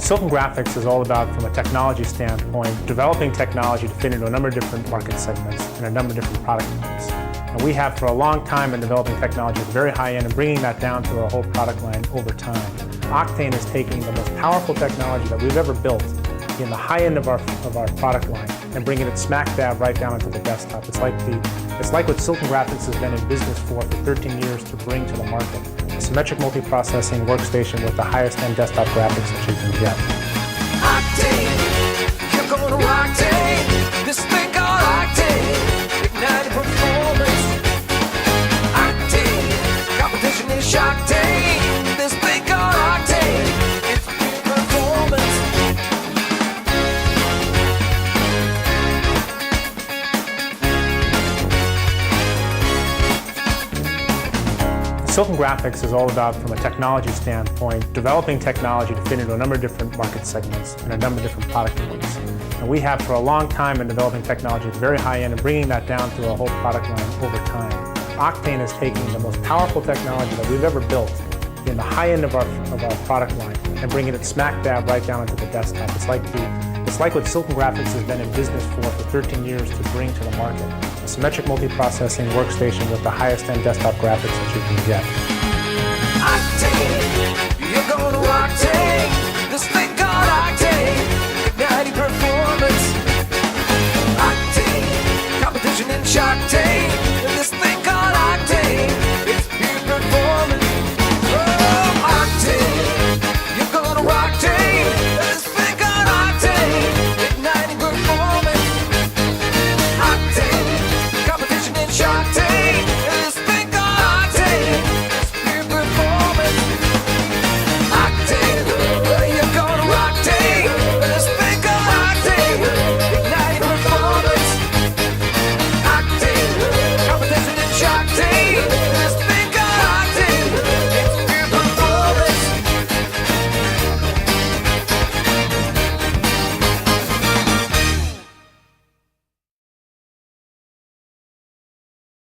Silicon Graphics is all about, from a technology standpoint, developing technology to fit into a number of different market segments and a number of different product lines. And we have for a long time been developing technology at the very high end and bringing that down to our whole product line over time. Octane is taking the most powerful technology that we've ever built in the high end of our product line and bringing it smack dab right down into the desktop. It's like what Silicon Graphics has been in business for 13 years to bring to the market. A symmetric multiprocessing workstation with the highest end desktop graphics that you can get. Octane, you're gonna Octane, this thing called Octane, igniting performance. Octane, competition is Octane, this thing called Octane, it's real performance. Silicon Graphics is all about, from a technology standpoint, developing technology to fit into a number of different market segments and a number of different product lines. And we have for a long time been developing technology at the very high end and bringing that down to our whole product line over time. Octane is taking the most powerful technology that we've ever built in the high end of our product line and bringing it smack dab right down into the desktop. It's like what Silicon Graphics has been in business for 13 years to bring to the market. A symmetric multiprocessing workstation with the highest end desktop graphics that you can get. Octane, you're gonna Octane, this thing called Octane.